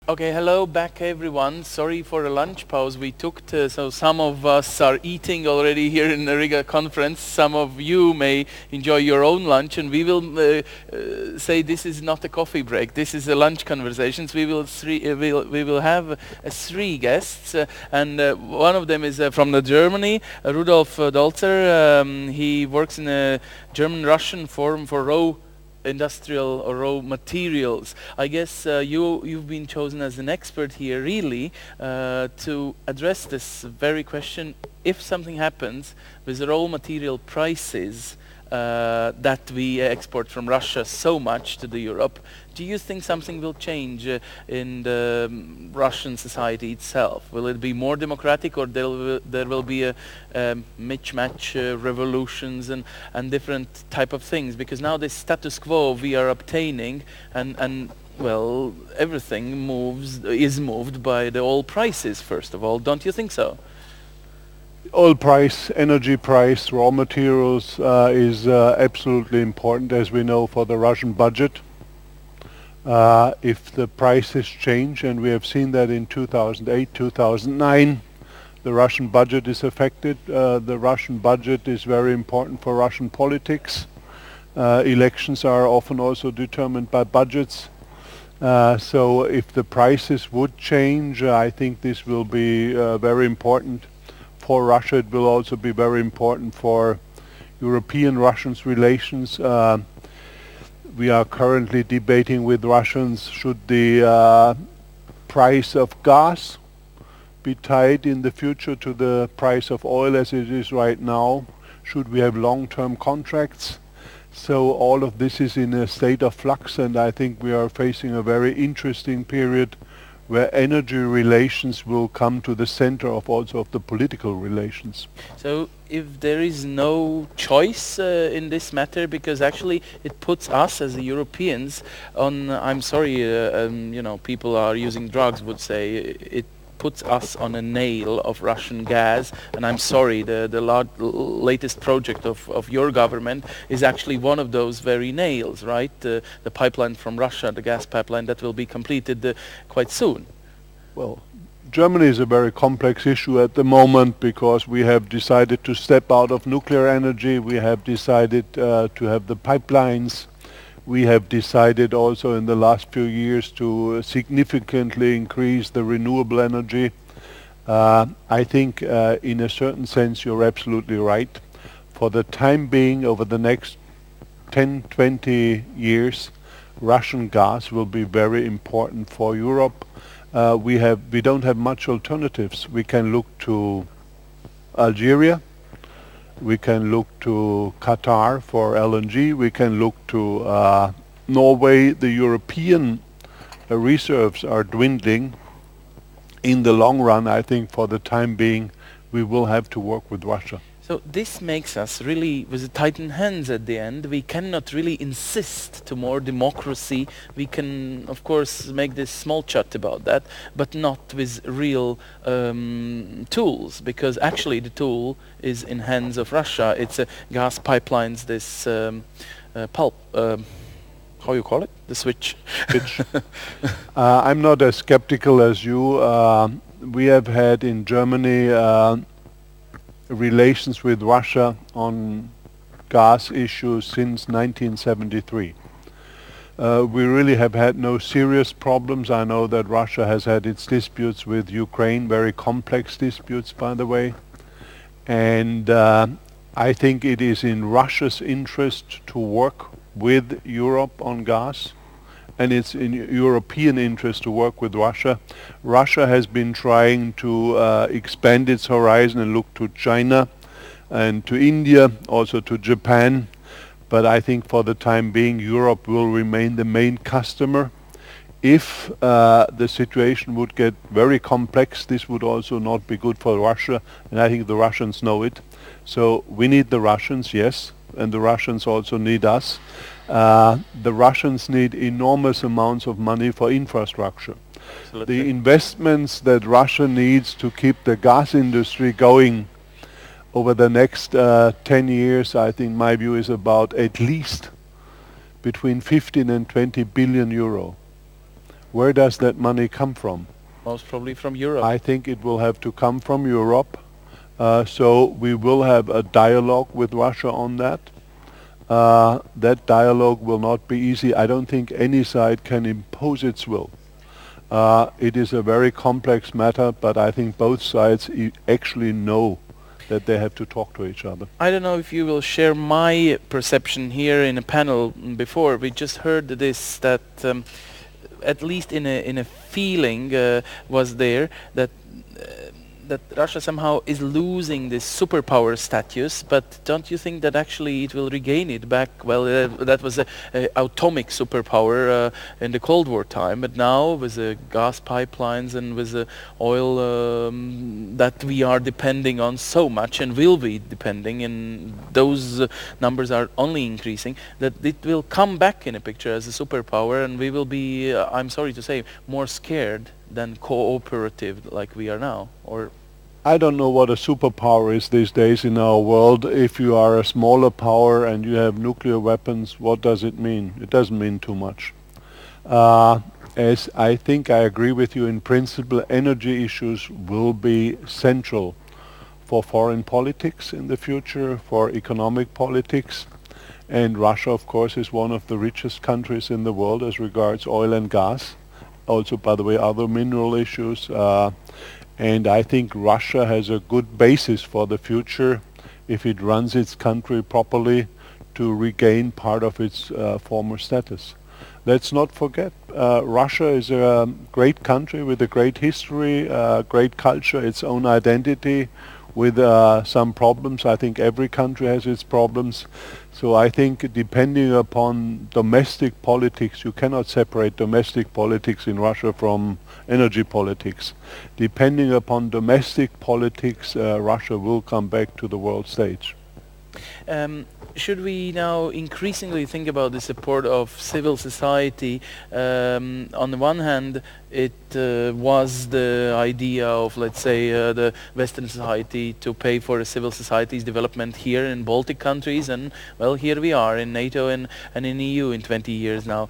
Okay, hello back everyone. Sorry for the lunch pause we took so some of us are eating already here in the Riga conference. Some of you may enjoy your own lunch, and we will say this is not a coffee break. This is a lunch conversations. We will have three guests, and one of them is from the Germany, Rudolf Dolzer. He works in a German-Russian forum for raw industrial or raw materials. I guess you've been chosen as an expert here really to address this very question. If something happens with raw material prices that we export from Russia so much to the Europe, do you think something will change in the Russian society itself? Will it be more democratic, or there will be a mismatch revolutions and different type of things? Because now this status quo we are obtaining, and well, everything is moved by the oil prices first of all. Don't you think so? Oil price, energy price, raw materials is absolutely important, as we know, for the Russian budget. If the prices change, and we have seen that in 2008, 2009, the Russian budget is affected. The Russian budget is very important for Russian politics. Elections are often also determined by budgets. So if the prices would change, I think this will be very important for Russia. It will also be very important for European-Russians relations. We are currently debating with Russians, should the price of gas be tied in the future to the price of oil as it is right now? Should we have long-term contracts? So all of this is in a state of flux, and I think we are facing a very interesting period where energy relations will come to the center of also of the political relations. So if there is no choice in this matter, because actually it puts us as the Europeans on, I'm sorry, people are using drugs would say, it puts us on a nail of Russian gas, and I'm sorry, the latest project of your government is actually one of those very nails, right? The pipeline from Russia, the gas pipeline that will be completed quite soon. Well, Germany is a very complex issue at the moment because we have decided to step out of nuclear energy. We have decided to have the pipelines. We have decided also in the last few years to significantly increase the renewable energy. I think in a certain sense you're absolutely right. For the time being, over the next 10, 20 years, Russian gas will be very important for Europe. We don't have much alternatives. We can look to Algeria. We can look to Qatar for LNG. We can look to Norway. The European reserves are dwindling. In the long run, I think for the time being, we will have to work with Russia. So this makes us really, with tightened hands at the end, we cannot really insist to more democracy. We can, of course, make this small chat about that, but not with real tools, because actually the tool is in hands of Russia. It's gas pipelines, this pulp, how you call it? The switch. I'm not as skeptical as you. We have had in Germany relations with Russia on gas issues since 1973. We really have had no serious problems. I know that Russia has had its disputes with Ukraine, very complex disputes, by the way. And I think it is in Russia's interest to work with Europe on gas, and it's in European interest to work with Russia. Russia has been trying to expand its horizon and look to China and to India, also to Japan. But I think for the time being, Europe will remain the main customer. If the situation would get very complex, this would also not be good for Russia, and I think the Russians know it. So we need the Russians, yes, and the Russians also need us. The Russians need enormous amounts of money for infrastructure. Absolutely. The investments that Russia needs to keep the gas industry going over the next 10 years, I think my view is about at least between 15 and 20 billion euro. Where does that money come from? Most probably from Europe. I think it will have to come from Europe. So we will have a dialogue with Russia on that. That dialogue will not be easy. I don't think any side can impose its will. It is a very complex matter, but I think both sides actually know that they have to talk to each other. I don't know if you will share my perception here in a panel before. We just heard this, that at least in a feeling was there that that Russia somehow is losing this superpower status, but don't you think that actually it will regain it back? Well, that was a atomic superpower in the Cold War time, but now with the gas pipelines and with the oil that we are depending on so much and will be depending, and those numbers are only increasing, that it will come back in a picture as a superpower, and we will be, I'm sorry to say, more scared than cooperative like we are now. Or I don't know what a superpower is these days in our world. If you are a smaller power and you have nuclear weapons, what does it mean? It doesn't mean too much. As I think I agree with you in principle, energy issues will be central for foreign politics in the future, for economic politics. And Russia, of course, is one of the richest countries in the world as regards oil and gas. Also, by the way, other mineral issues. And I think Russia has a good basis for the future if it runs its country properly to regain part of its former status. Let's not forget, Russia is a great country with a great history, great culture, its own identity, with some problems. I think every country has its problems. So I think depending upon domestic politics, you cannot separate domestic politics in Russia from energy politics. Depending upon domestic politics, Russia will come back to the world stage. Should we now increasingly think about the support of civil society? On the one hand, it was the idea of, let's say, the Western society to pay for the civil society's development here in Baltic countries, and well, here we are in NATO and in EU in 20 years now.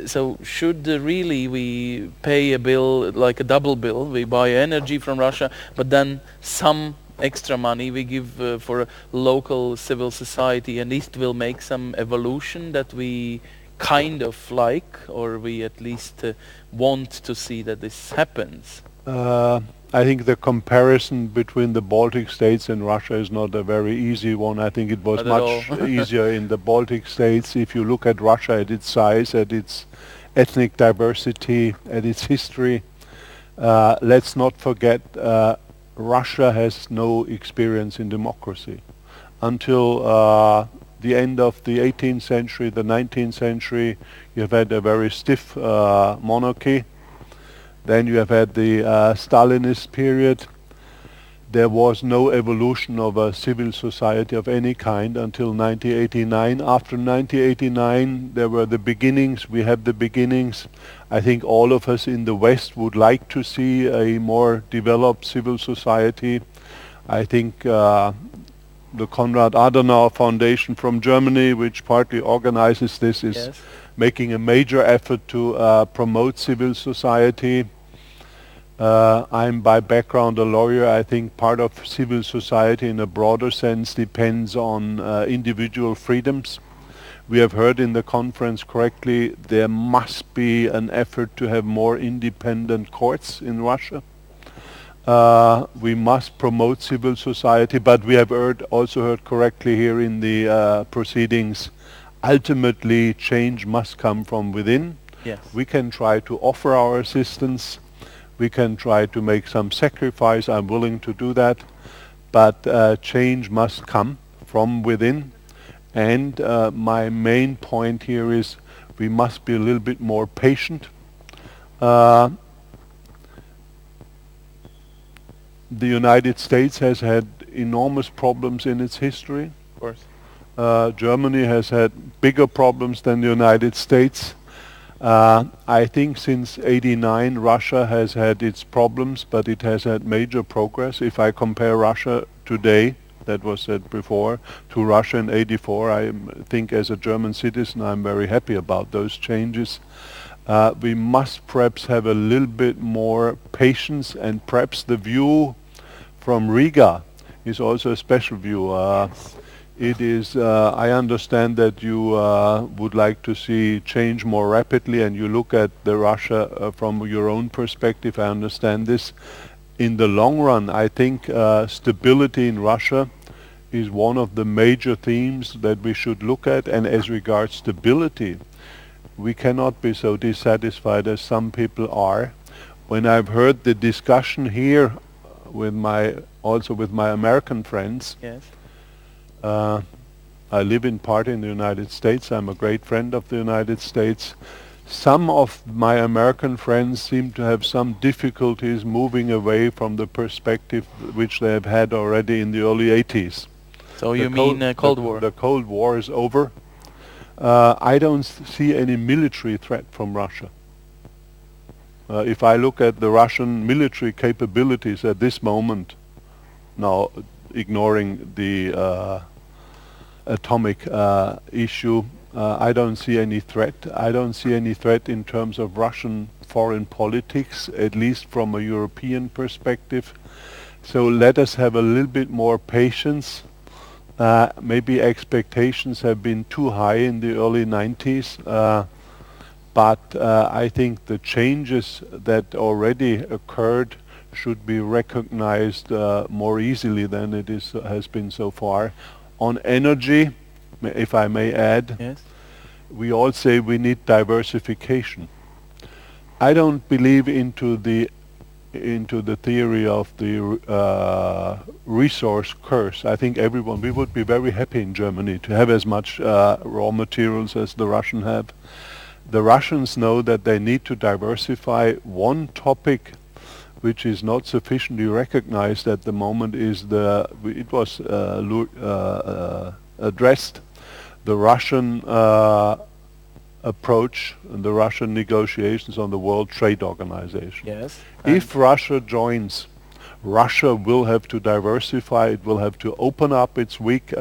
So should really we pay a bill, like a double bill? We buy energy from Russia, but then some extra money we give for a local civil society, and it will make some evolution that we kind of like, or we at least want to see that this happens. I think the comparison between the Baltic states and Russia is not a very easy one. I think it was much easier in the Baltic states. If you look at Russia, at its size, at its ethnic diversity, at its history, let's not forget Russia has no experience in democracy. Until the end of the 18th century, the 19th century, you've had a very stiff monarchy. Then you have had the Stalinist period. There was no evolution of a civil society of any kind until 1989. After 1989, there were the beginnings. We have the beginnings. I think all of us in the West would like to see a more developed civil society. I think the Konrad Adenauer Foundation from Germany, which partly organizes this, is making a major effort to promote civil society. I'm by background a lawyer. I think part of civil society in a broader sense depends on individual freedoms. We have heard in the conference correctly, there must be an effort to have more independent courts in Russia. We must promote civil society, but we have also heard correctly here in the proceedings, ultimately change must come from within. Yes. We can try to offer our assistance. We can try to make some sacrifice. I'm willing to do that. But change must come from within. And my main point here is we must be a little bit more patient. The United States has had enormous problems in its history. Of course. Germany has had bigger problems than the United States. I think since '89 Russia has had its problems, but it has had major progress. If I compare Russia today, that was said before, to Russia in '84, I think as a German citizen I'm very happy about those changes. We must perhaps have a little bit more patience, and perhaps the view from Riga is also a special view. It is, I understand that you would like to see change more rapidly, and you look at the Russia from your own perspective. I understand this. In the long run, I think stability in Russia is one of the major themes that we should look at, and as regards stability, we cannot be so dissatisfied as some people are. When I've heard the discussion here with also with my American friends, Yes. I live in part in the United States. I'm a great friend of the United States. Some of my American friends seem to have some difficulties moving away from the perspective which they have had already in the early 80s. So you mean Cold War? The Cold War is over. I don't see any military threat from Russia. If I look at the Russian military capabilities at this moment, now ignoring the atomic issue, I don't see any threat. I don't see any threat in terms of Russian foreign politics, at least from a European perspective. So let us have a little bit more patience. Maybe expectations have been too high in the early 90s, but I think the changes that already occurred should be recognized more easily than it has been so far. On energy, if I may add, Yes. we all say we need diversification. I don't believe into the theory of the resource curse. I think we would be very happy in Germany to have as much raw materials as the Russians have. The Russians know that they need to diversify. One topic which is not sufficiently recognized at the moment is it was addressed, the Russian approach and the Russian negotiations on the World Trade Organization. Yes. If Russia joins, Russia will have to diversify. It will have to open up its weak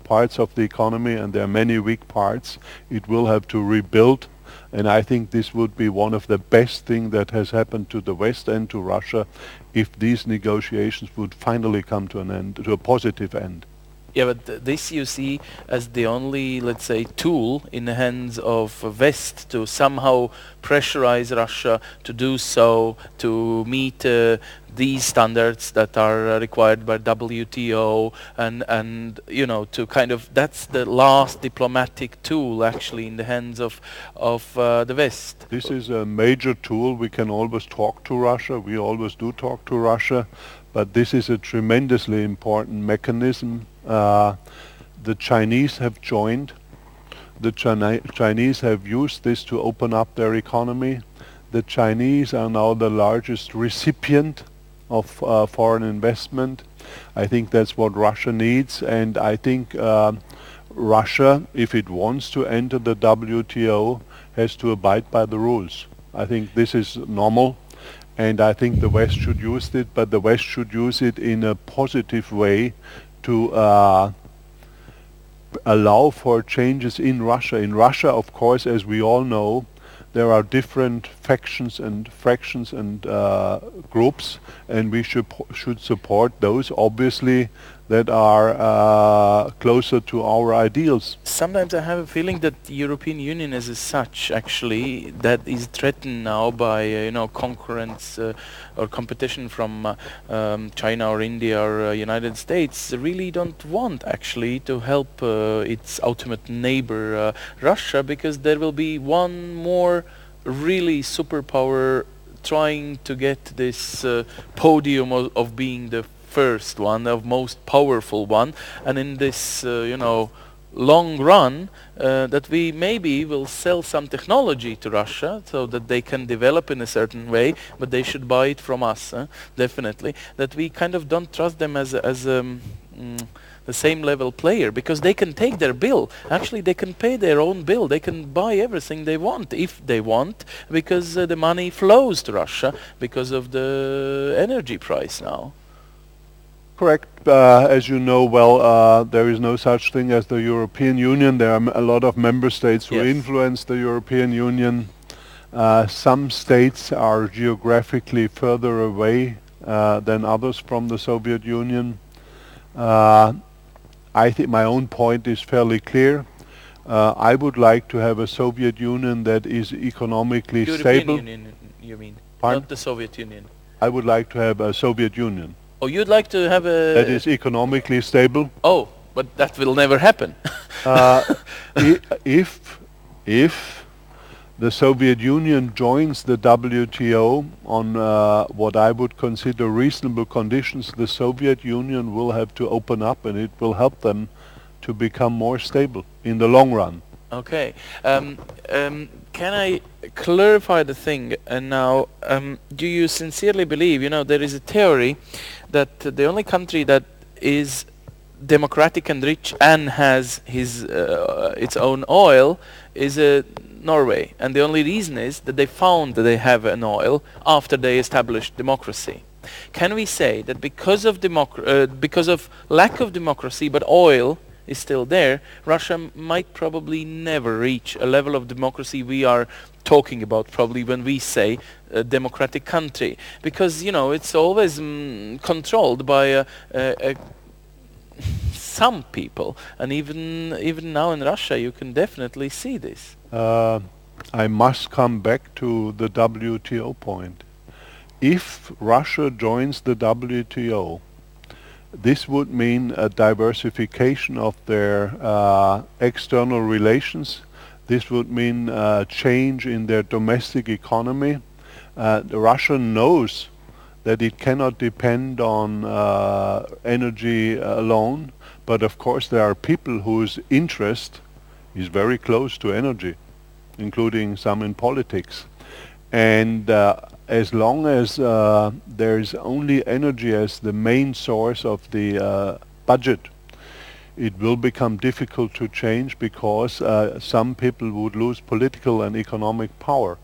parts of the economy, and there are many weak parts. It will have to rebuild, and I think this would be one of the best things that has happened to the West and to Russia if these negotiations would finally come to an end, to a positive end. Yeah, but this you see as the only, let's say, tool in the hands of West to somehow pressurize Russia to do so, to meet these standards that are required by WTO, and you know, to kind of, that's the last diplomatic tool actually in the hands of the West. This is a major tool. We can always talk to Russia. We always do talk to Russia, but this is a tremendously important mechanism. The Chinese have joined. The Chinese have used this to open up their economy. The Chinese are now the largest recipient of foreign investment. I think that's what Russia needs, and I think Russia, if it wants to enter the WTO, has to abide by the rules. I think this is normal, and I think the West should use it, but the West should use it in a positive way to allow for changes in Russia. In Russia, of course, as we all know, there are different factions and fractions and groups, and we should support those, obviously, that are closer to our ideals. Sometimes I have a feeling that the European Union as such, actually, that is threatened now by you know, concurrence or competition from China or India or United States, really don't want actually to help its ultimate neighbor Russia, because there will be one more really superpower trying to get this podium of being the first one, the most powerful one, and in this you know, long run that we maybe will sell some technology to Russia so that they can develop in a certain way, but they should buy it from us, definitely. That we kind of don't trust them as the same level player, because they can take their bill. Actually, they can pay their own bill. They can buy everything they want, if they want, because the money flows to Russia because of the energy price now. Correct. As you know well, there is no such thing as the European Union. There are a lot of member states who Yes. influence the European Union. Some states are geographically further away than others from the Soviet Union. I think my own point is fairly clear. I would like to have a Soviet Union that is economically European stable. Union, you mean? Pardon? Not the Soviet Union. I would like to have a Soviet Union Oh, you'd like to have a... that is economically stable. Oh, but that will never happen. If the Soviet Union joins the WTO on what I would consider reasonable conditions, the Soviet Union will have to open up, and it will help them to become more stable in the long run. Okay. Can I clarify the thing now? Do you sincerely believe, there is a theory that the only country that is democratic and rich and has its own oil is Norway, and the only reason is that they found that they have an oil after they established democracy. Can we say that because of lack of democracy but oil is still there, Russia might probably never reach a level of democracy we are talking about probably when we say a democratic country, because it's always controlled by some people, and even now in Russia you can definitely see this. I must come back to the WTO point. If Russia joins the WTO, this would mean a diversification of their external relations. This would mean a change in their domestic economy. Russia knows that it cannot depend on energy alone, but of course there are people whose interest is very close to energy, including some in politics. And as long as there is only energy as the main source of the budget, it will become difficult to change, because some people would lose political and economic power.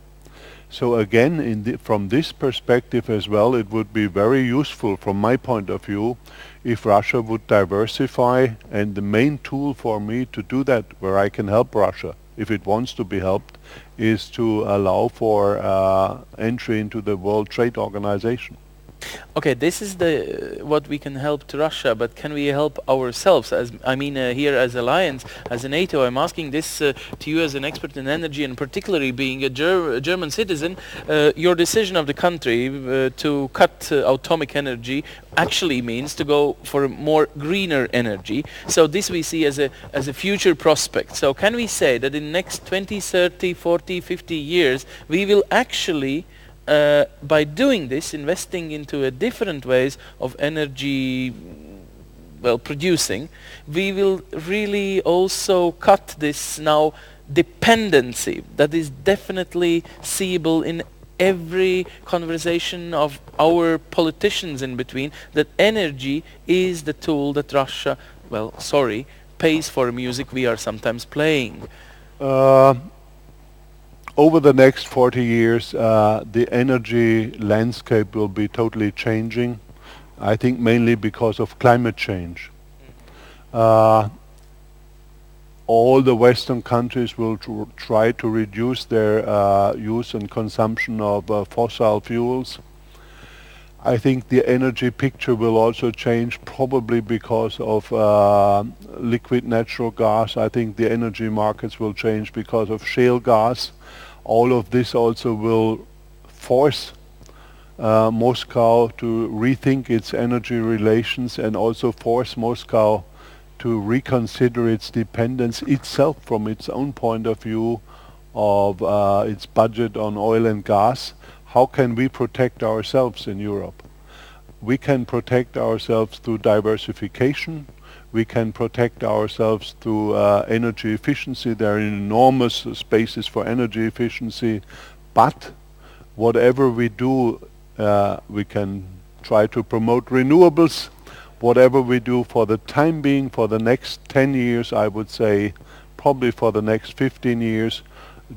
So again, from this perspective as well, it would be very useful from my point of view if Russia would diversify, and the main tool for me to do that, where I can help Russia if it wants to be helped, is to allow for entry into the World Trade Organization. Okay, this is what we can help to Russia, but can we help ourselves? Here as Alliance, as a NATO, I'm asking this to you as an expert in energy, and particularly being a German citizen. Your decision of the country to cut atomic energy actually means to go for more greener energy. So this we see as a future prospect. So can we say that in the next 20, 30, 40, 50 years, we will actually by doing this, investing into a different ways of energy producing, we will really also cut this now dependency that is definitely seeable in every conversation of our politicians in between, that energy is the tool that Russia, pays for music we are sometimes playing. Over the next 40 years, the energy landscape will be totally changing. I think mainly because of climate change. All the Western countries will try to reduce their use and consumption of fossil fuels. I think the energy picture will also change, probably because of liquid natural gas. I think the energy markets will change because of shale gas. All of this also will force Moscow to rethink its energy relations, and also force Moscow to reconsider its dependence itself from its own point of view of its budget on oil and gas. How can we protect ourselves in Europe? We can protect ourselves through diversification. We can protect ourselves through energy efficiency. There are enormous spaces for energy efficiency. But whatever we do, we can try to promote renewables. Whatever we do, for the time being, for the next 10 years, I would say, probably for the next 15 years,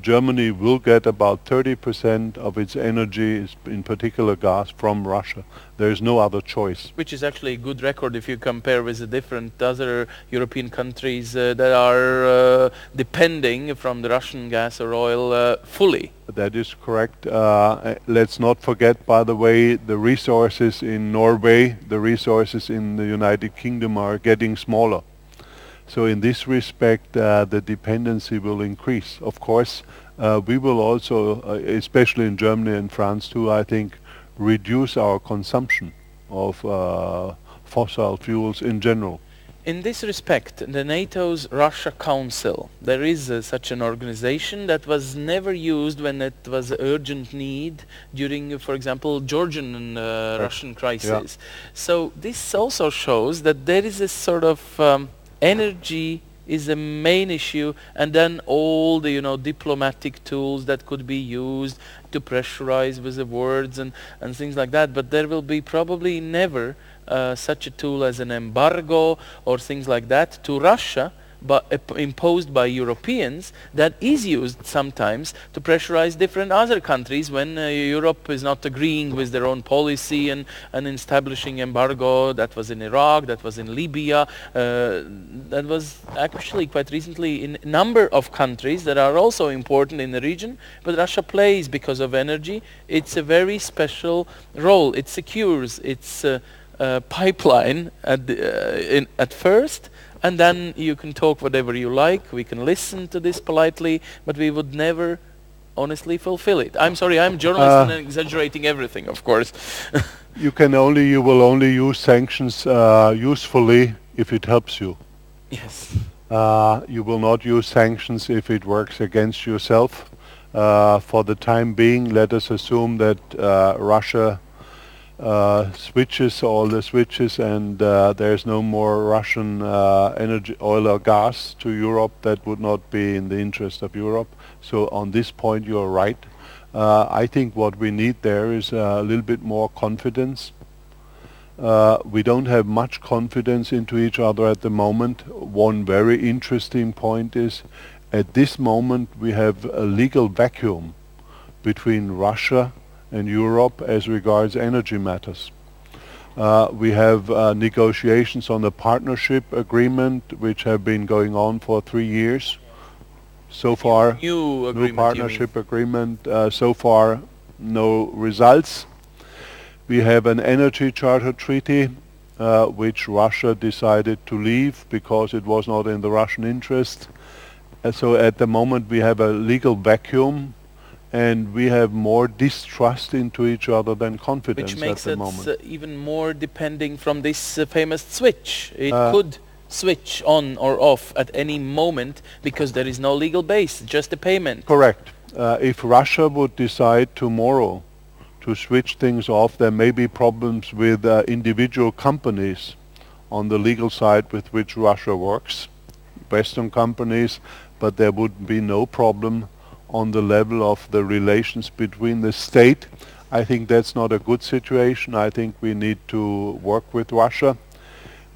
Germany will get about 30% of its energy, in particular gas, from Russia. There is no other choice. Which is actually a good record if you compare with the different other European countries that are depending from the Russian gas or oil fully. That is correct. Let's not forget, by the way, the resources in Norway, the resources in the United Kingdom are getting smaller. So in this respect, the dependency will increase. Of course, we will also, especially in Germany and France too, I think, reduce our consumption of fossil fuels in general. In this respect, the NATO's Russia Council, there is such an organization that was never used when it was urgent need during, for example, Georgian and Russian crisis. Yeah. So this also shows that there is a sort of energy is the main issue, and then all the diplomatic tools that could be used to pressurize with the words and things like that. But there will be probably never such a tool as an embargo or things like that to Russia, but imposed by Europeans, that is used sometimes to pressurize different other countries when Europe is not agreeing with their own policy and establishing embargo. That was in Iraq, that was in Libya, that was actually quite recently in a number of countries that are also important in the region. But Russia plays, because of energy, it's a very special role. It secures its pipeline at first, and then you can talk whatever you like, we can listen to this politely, but we would never honestly fulfill it. I'm sorry, I'm a journalist and exaggerating everything, of course. You will only use sanctions usefully if it helps you. Yes. You will not use sanctions if it works against yourself. For the time being, let us assume that Russia switches all the switches and there's no more Russian energy, oil or gas to Europe. That would not be in the interest of Europe. So on this point you're right. I think what we need there is a little bit more confidence. We don't have much confidence into each other at the moment. One very interesting point is, at this moment we have a legal vacuum between Russia and Europe as regards energy matters. We have negotiations on the partnership agreement which have been going on for 3 years. So far, new partnership agreement, so far no results. We have an energy charter treaty which Russia decided to leave because it was not in the Russian interest. So at the moment we have a legal vacuum, and we have more distrust into each other than confidence at the moment. Which makes it even more depending from this famous switch. It could switch on or off at any moment because there is no legal base, just a payment. Correct. If Russia would decide tomorrow to switch things off, there may be problems with individual companies on the legal side with which Russia works, Western companies, but there would be no problem on the level of the relations between the state. I think that's not a good situation. I think we need to work with Russia.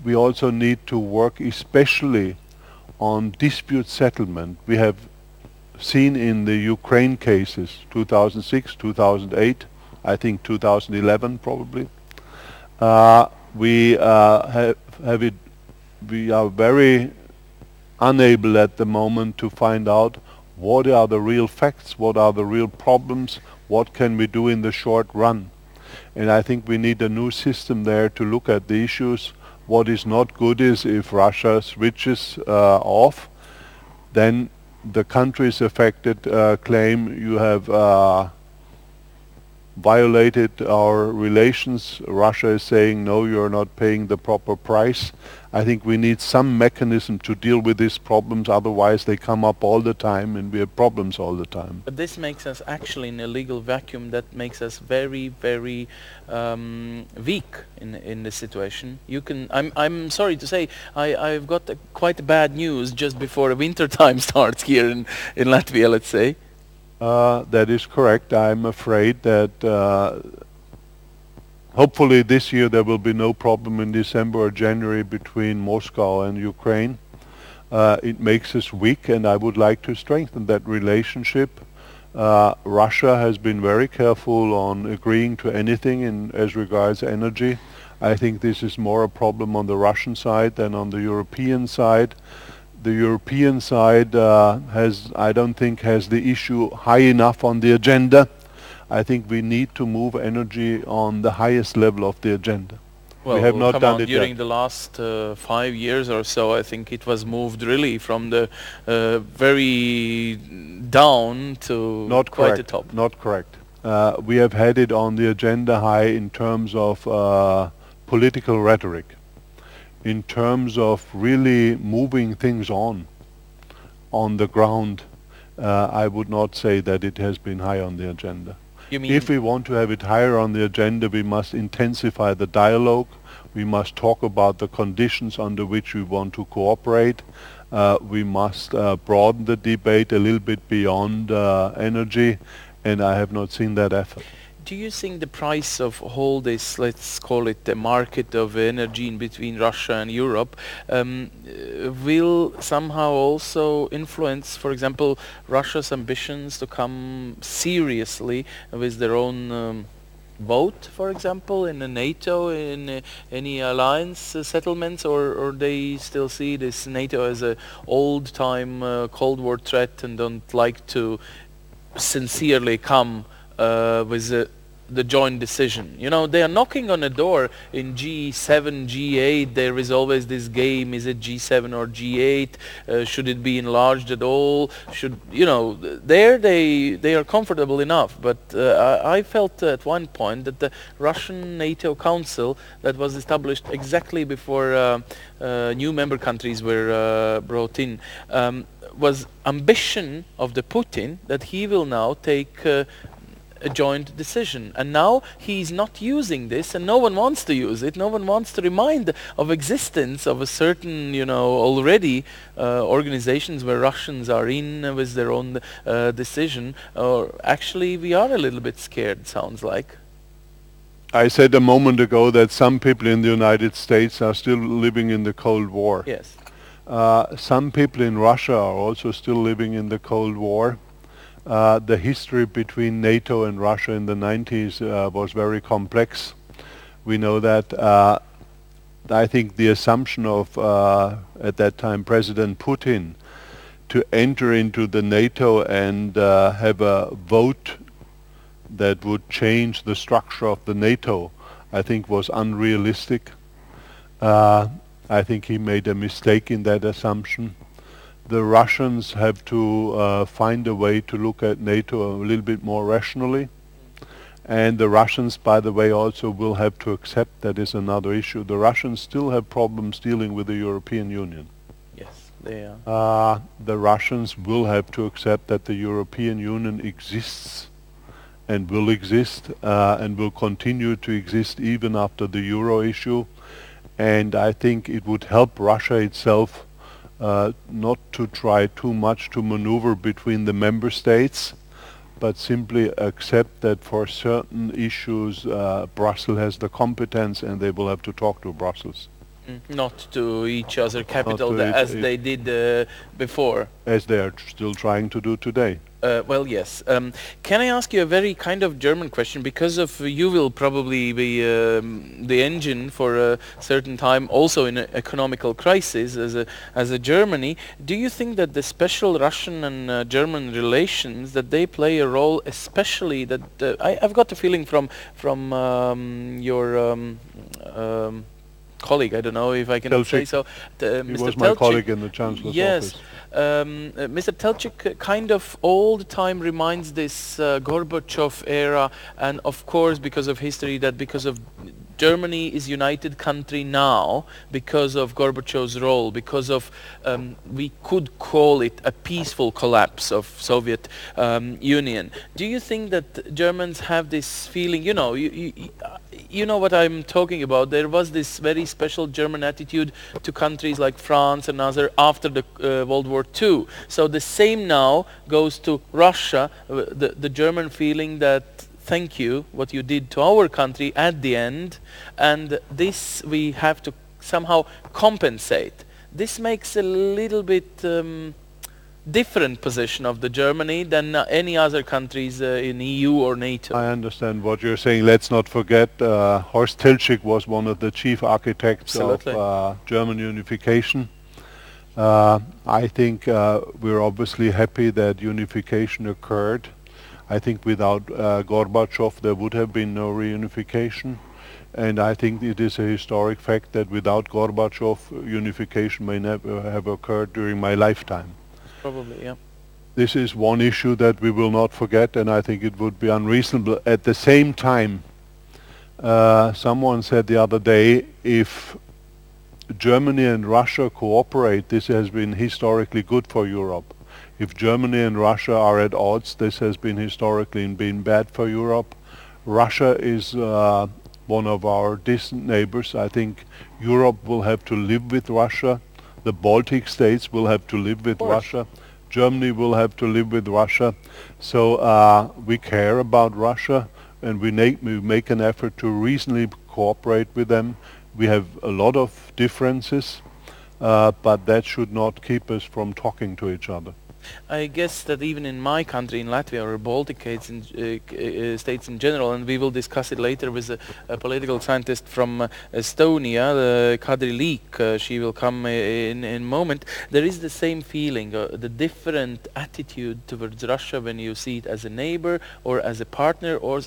We also need to work especially on dispute settlement. We have seen in the Ukraine cases, 2006, 2008, I think 2011 probably, we are very unable at the moment to find out what are the real facts, what are the real problems, what can we do in the short run. And I think we need a new system there to look at the issues. What is not good is if Russia switches off, then the countries affected claim you have violated our relations. Russia is saying, no, you're not paying the proper price. I think we need some mechanism to deal with these problems, otherwise they come up all the time and we have problems all the time. But this makes us actually in a legal vacuum that makes us very, very weak in this situation. I'm sorry to say, I've got quite bad news just before winter time starts here in Latvia, let's say. That is correct. I'm afraid that hopefully this year there will be no problem in December or January between Moscow and Ukraine. It makes us weak, and I would like to strengthen that relationship. Russia has been very careful on agreeing to anything as regards energy. I think this is more a problem on the Russian side than on the European side. The European side I don't think has the issue high enough on the agenda. I think we need to move energy on the highest level of the agenda. Well, we have not come done on, it during yet. the last 5 years or so, I think it was moved really from the very down to Not quite correct. the top. Not correct. We have had it on the agenda high in terms of political rhetoric, in terms of really moving things on the ground. I would not say that it has been high on the agenda. You mean If we want to have it higher on the agenda, we must intensify the dialogue. We must talk about the conditions under which we want to cooperate. We must broaden the debate a little bit beyond energy, and I have not seen that effort. Do you think the price of all this, let's call it the market of energy in between Russia and Europe, will somehow also influence, for example, Russia's ambitions to come seriously with their own vote, for example, in the NATO, in any alliance settlements, or they still see this NATO as a old-time Cold War threat and don't like to sincerely come with the joint decision? You know, they are knocking on a door in G7, G8. There is always this game: is it G7 or G8? Should it be enlarged at all? Should, you know? There they are comfortable enough. But I felt at one point that the Russian NATO Council that was established exactly before new member countries were brought in was ambition of the Putin that he will now take a joint decision, and now he's not using this, and no one wants to use it. No one wants to remind of existence of a certain, you know, already organizations where Russians are in with their own decision. Or actually, we are a little bit scared. Sounds like. I said a moment ago that some people in the United States are still living in the Cold War. Yes. Some people in Russia are also still living in the Cold War. The history between NATO and Russia in the 90s was very complex. We know that. I think the assumption of, at that time, President Putin to enter into the NATO and have a vote that would change the structure of the NATO, I think was unrealistic. I think he made a mistake in that assumption. The Russians have to find a way to look at NATO a little bit more rationally. And the Russians, by the way, also will have to accept that is another issue. The Russians still have problems dealing with the European Union. Yes, they are. The Russians will have to accept that the European Union exists and will exist and will continue to exist even after the Euro issue. And I think it would help Russia itself not to try too much to maneuver between the member states, but simply accept that for certain issues Brussels has the competence and they will have to talk to Brussels. Not to each other capital as they did before. As they are still trying to do today. Well, yes. Can I ask you a very kind of German question? Because of you will probably be the engine for a certain time, also in an economical crisis as a Germany. Do you think that the special Russian and German relations that they play a role, especially that I've got a feeling from your colleague, I don't know if I can say so. He Mr. was my colleague in the Chancellor's yes. office. Mr. Telchik kind of all the time reminds this Gorbachev era, and of course because of history, that because of Germany is united country now because of Gorbachev's role, because of we could call it a peaceful collapse of Soviet Union. Do you think that Germans have this feeling, you know, you know what I'm talking about? There was this very special German attitude to countries like France and other after the World War II. So the same now goes to Russia, the German feeling that thank you, what you did to our country at the end, and this we have to somehow compensate. this makes a little bit different position of the Germany than any other countries in EU or NATO. I understand what you're saying. Let's not forget Horst Tilschig was one of the chief architects Absolutely. of German unification. I think we're obviously happy that unification occurred. I think without Gorbachev there would have been no reunification. And I think it is a historic fact that without Gorbachev, unification may never have occurred during my lifetime. Probably, yeah. This is one issue that we will not forget, and I think it would be unreasonable. At the same time, someone said the other day, if Germany and Russia cooperate, this has been historically good for Europe. If Germany and Russia are at odds, this has been historically been bad for Europe. Russia is one of our distant neighbors. I think Europe will have to live with Russia. The Baltic states will have to live with Russia. Germany will have to live with Russia. So we care about Russia, and we make an effort to reasonably cooperate with them. We have a lot of differences, but that should not keep us from talking to each other. I guess that even in my country, in Latvia, or Baltic states in general, and we will discuss it later with a political scientist from Estonia, Kadri Liik, she will come in a moment. There is the same feeling, the different attitude towards Russia when you see it as a neighbor or as a partner, or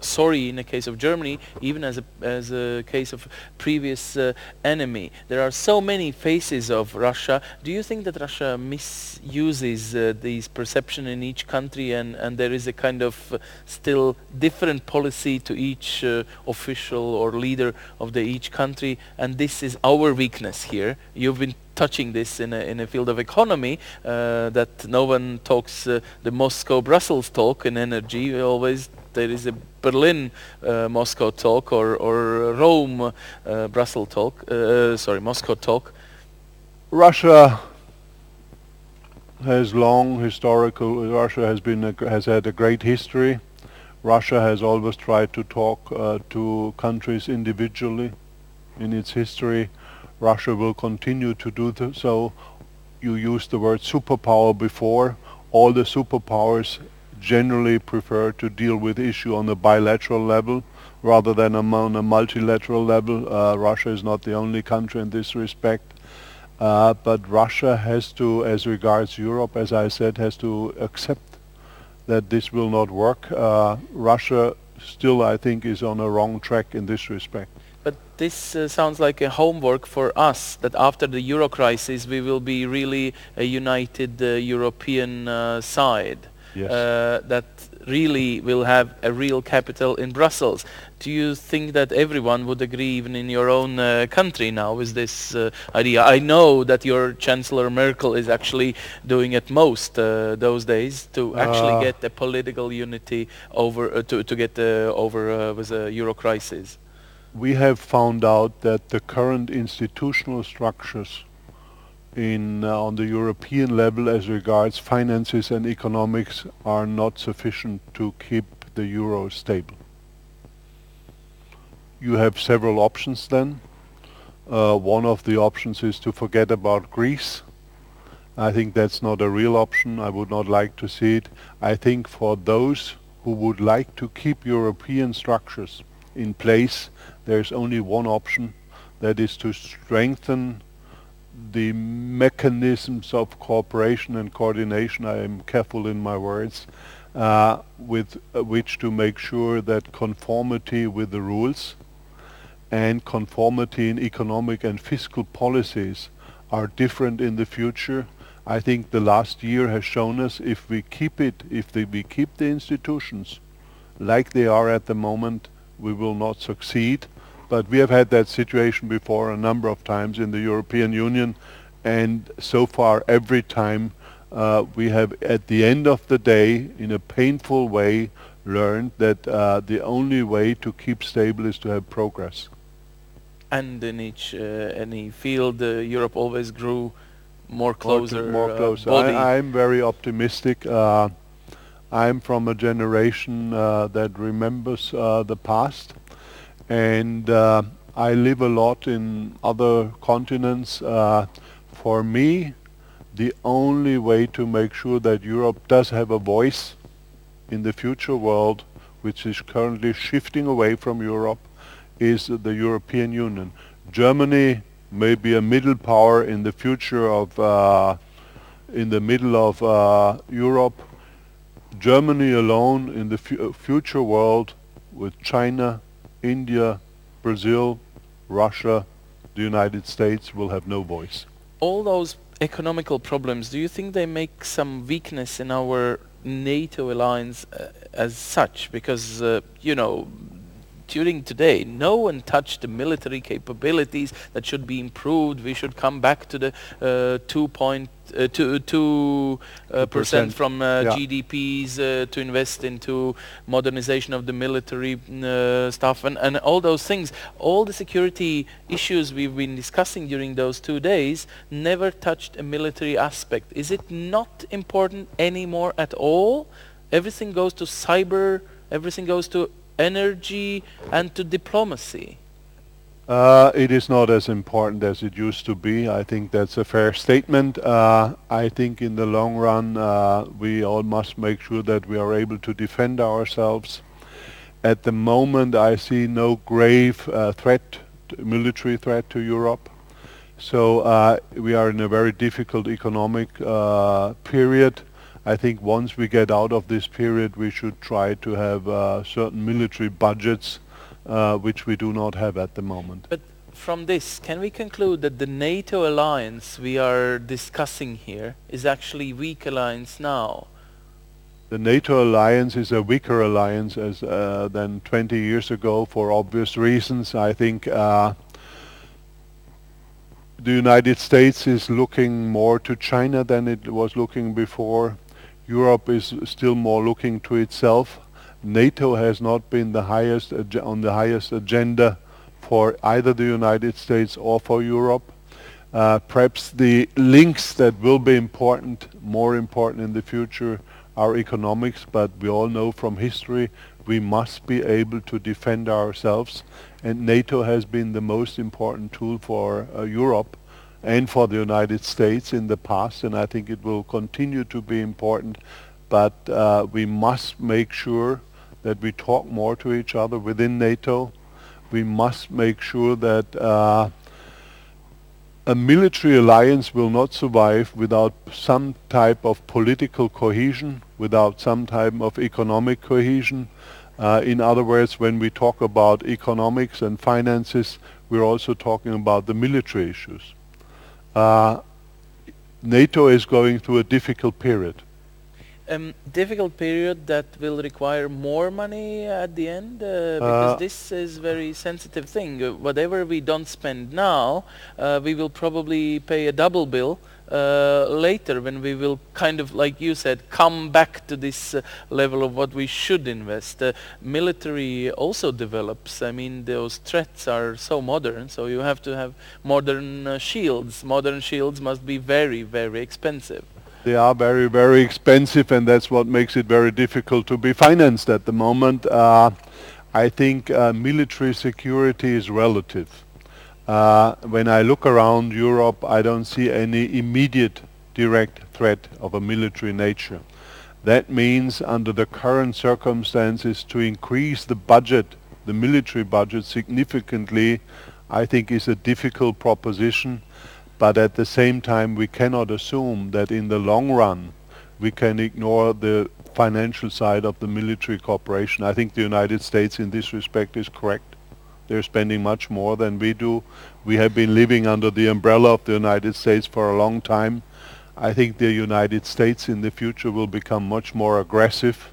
sorry, in the case of Germany, even as a case of previous enemy. There are so many faces of Russia. Do you think that Russia misuses these perception in each country, and there is a kind of still different policy to each official or leader of each country, and this is our weakness here? You've been touching this in a field of economy, that no one talks the Moscow-Brussels talk in energy. Always there is a Berlin-Moscow talk, or Rome-Brussels talk, Moscow talk. Russia has has had a great history. Russia has always tried to talk to countries individually in its history. Russia will continue to do so. You used the word superpower before. All the superpowers generally prefer to deal with issue on a bilateral level rather than on a multilateral level. Russia is not the only country in this respect. But Russia has to, as regards Europe, as I said, has to accept that this will not work. Russia still, I think, is on a wrong track in this respect. But this sounds like a homework for us, that after the Euro crisis we will be really a united European side. Yes. That really will have a real capital in Brussels. Do you think that everyone would agree, even in your own country now, with this idea? I know that your Chancellor Merkel is actually doing at most those days to actually get the political unity over to get over with the Euro crisis. We have found out that the current institutional structures on the European level as regards finances and economics are not sufficient to keep the euro stable. You have several options then. One of the options is to forget about Greece. I think that's not a real option. I would not like to see it. I think for those who would like to keep European structures in place, there's only one option, that is to strengthen the mechanisms of cooperation and coordination, I am careful in my words, with which to make sure that conformity with the rules and conformity in economic and fiscal policies are different in the future. I think the last year has shown us if we keep the institutions like they are at the moment, we will not succeed. But we have had that situation before a number of times in the European Union, and so far every time we have, at the end of the day, in a painful way, learned that the only way to keep stable is to have progress. And in any field, Europe always grew more closer. I'm very optimistic. I'm from a generation that remembers the past. And I live a lot in other continents. For me, the only way to make sure that Europe does have a voice in the future world, which is currently shifting away from Europe, is the European Union. Germany may be a middle power in the future of, in the middle of Europe. Germany alone in the future world with China, India, Brazil, Russia, the United States will have no voice. All those economical problems, do you think they make some weakness in our NATO alliance as such? Because, you know, during today, no one touched the military capabilities that should be improved. We should come back to the 2% from GDPs to invest into modernization of the military stuff and all those things. All the security issues we've been discussing during those 2 days never touched a military aspect. Is it not important anymore at all? Everything goes to cyber, everything goes to energy and to diplomacy. It is not as important as it used to be. I think that's a fair statement. I think in the long run we all must make sure that we are able to defend ourselves. At the moment I see no grave military threat to Europe. So we are in a very difficult economic period. I think once we get out of this period we should try to have certain military budgets which we do not have at the moment. But from this, can we conclude that the NATO alliance we are discussing here is actually weak alliance now? The NATO alliance is a weaker alliance than 20 years ago for obvious reasons. I think the United States is looking more to China than it was looking before. Europe is still more looking to itself. NATO has not been on the highest agenda for either the United States or for Europe. Perhaps the links that will be more important in the future are economics, but we all know from history we must be able to defend ourselves, and NATO has been the most important tool for Europe and for the United States in the past, and I think it will continue to be important. But we must make sure that we talk more to each other within NATO. We must make sure that a military alliance will not survive without some type of political cohesion, without some type of economic cohesion. In other words, when we talk about economics and finances, we're also talking about the military issues. NATO is going through a difficult period. Difficult period that will require more money at the end, because this is very sensitive thing. Whatever we don't spend now, we will probably pay a double bill later when we will kind of, like you said, come back to this level of what we should invest. Military also develops. I mean, those threats are so modern, so you have to have modern shields. Modern shields must be very, very expensive. They are very, very expensive, and that's what makes it very difficult to be financed at the moment. I think military security is relative. When I look around Europe, I don't see any immediate direct threat of a military nature. That means under the current circumstances to increase the budget, the military budget significantly, I think is a difficult proposition. But at the same time, we cannot assume that in the long run we can ignore the financial side of the military cooperation. I think the United States in this respect is correct. They're spending much more than we do. We have been living under the umbrella of the United States for a long time. I think the United States in the future will become much more aggressive,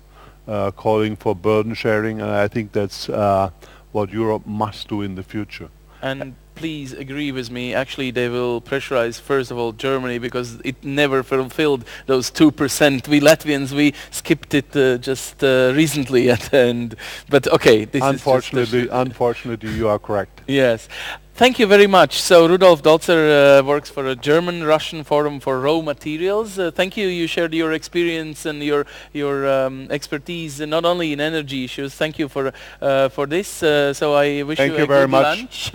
calling for burden sharing, and I think that's what Europe must do in the future. And please agree with me, actually they will pressurize first of all Germany, because it never fulfilled those 2%. We Latvians, we skipped it just recently at the end. But okay, this unfortunately you are correct. Yes. Thank you very much. So Rudolf Dolzer works for a German-Russian Forum for Raw Materials. Thank you. You shared your experience and your expertise, not only in energy issues. Thank you for this. So I wish you a good lunch.